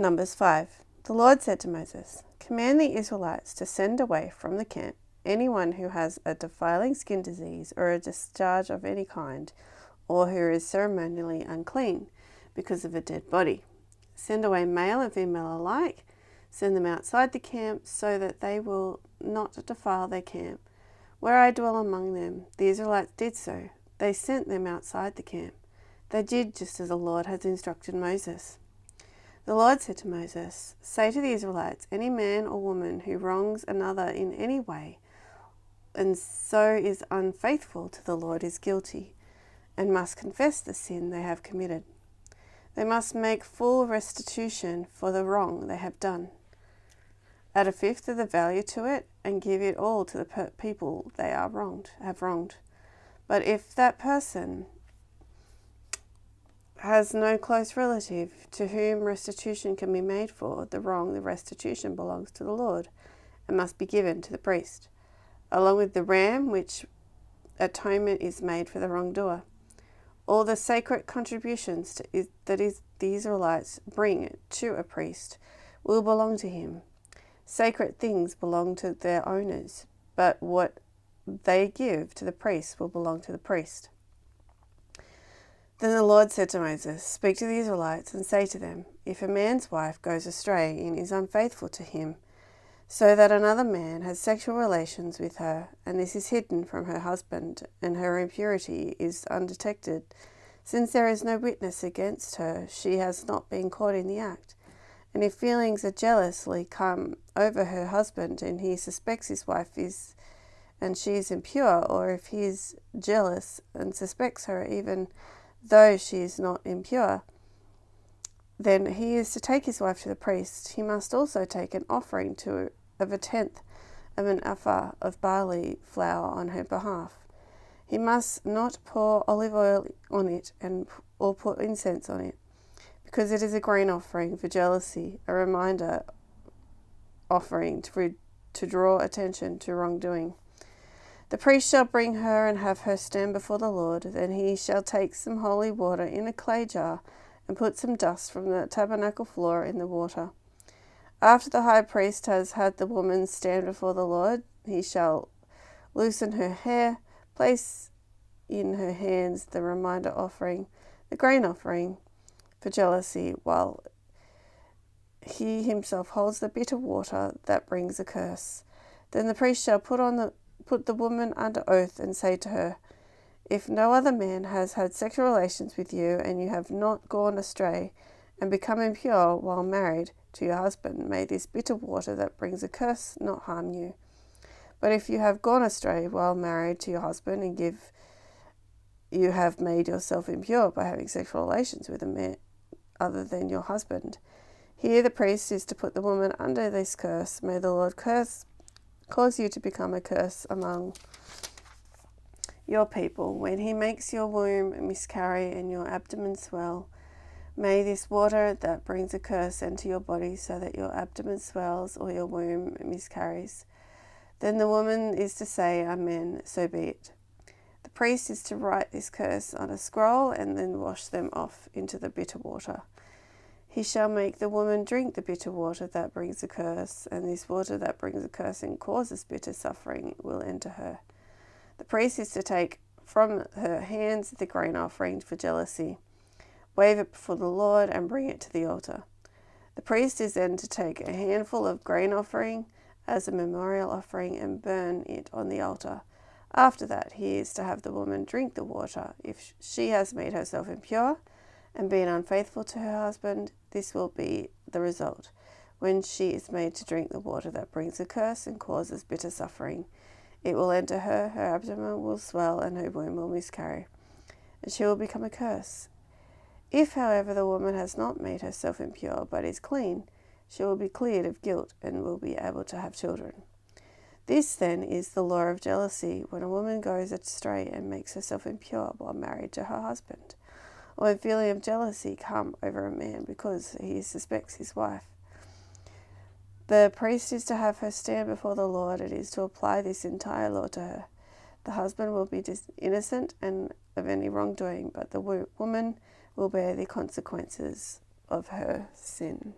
Numbers 5. The Lord said to Moses, "Command the Israelites to send away from the camp anyone who has a defiling skin disease or a discharge of any kind, or who is ceremonially unclean because of a dead body. Send away male and female alike. Send them outside the camp so that they will not defile their camp. Where I dwell among them." The Israelites did so. They sent them outside the camp. They did just as the Lord had instructed Moses. The Lord said to Moses, "Say to the Israelites, any man or woman who wrongs another in any way and so is unfaithful to the Lord is guilty and must confess the sin they have committed. They must make full restitution for the wrong they have done. Add a fifth of the value to it and give it all to the people they have wronged. But if that person has no close relative to whom restitution can be made for the wrong, the restitution belongs to the Lord and must be given to the priest, along with the ram which atonement is made for the wrongdoer. All the sacred contributions the Israelites bring to a priest will belong to him. Sacred things belong to their owners, but what they give to the priest will belong to the priest." Then the Lord said to Moses, "Speak to the Israelites and say to them, if a man's wife goes astray and is unfaithful to him, so that another man has sexual relations with her, and this is hidden from her husband, and her impurity is undetected, since there is no witness against her, she has not been caught in the act. And if feelings of jealousy come over her husband, and he suspects his wife and she is impure, or if he is jealous and suspects her even though she is not impure, then he is to take his wife to the priest. He must also take an offering of a tenth of an ephah of barley flour on her behalf. He must not pour olive oil on it or put incense on it, because it is a grain offering for jealousy, a reminder offering to draw attention to wrongdoing. The priest shall bring her and have her stand before the Lord. Then he shall take some holy water in a clay jar and put some dust from the tabernacle floor in the water. After the high priest has had the woman stand before the Lord, he shall loosen her hair, place in her hands the reminder offering, the grain offering for jealousy, while he himself holds the bitter water that brings a curse. Then the priest shall put the woman under oath and say to her, if no other man has had sexual relations with you, and you have not gone astray and become impure while married to your husband, may this bitter water that brings a curse not harm you. But if you have gone astray while married to your husband, and you have made yourself impure by having sexual relations with a man other than your husband, here the priest is to put the woman under this curse. May the Lord cause you to become a curse among your people. When he makes your womb miscarry and your abdomen swell, may this water that brings a curse enter your body, so that your abdomen swells or your womb miscarries. Then the woman is to say, Amen, so be it. The priest is to write this curse on a scroll and then wash them off into the bitter water. He shall make the woman drink the bitter water that brings a curse, and this water that brings a curse and causes bitter suffering will enter her. The priest is to take from her hands the grain offering for jealousy, wave it before the Lord, and bring it to the altar. The priest is then to take a handful of grain offering as a memorial offering and burn it on the altar. After that, he is to have the woman drink the water. If she has made herself impure and been unfaithful to her husband, this will be the result when she is made to drink the water that brings a curse and causes bitter suffering. It will enter her, her abdomen will swell, and her womb will miscarry, and she will become a curse. If, however, the woman has not made herself impure but is clean, she will be cleared of guilt and will be able to have children. This, then, is the law of jealousy when a woman goes astray and makes herself impure while married to her husband, or when feeling of jealousy come over a man because he suspects his wife. The priest is to have her stand before the Lord. It is to apply this entire law to her. The husband will be innocent and of any wrongdoing, but the woman will bear the consequences of her sin.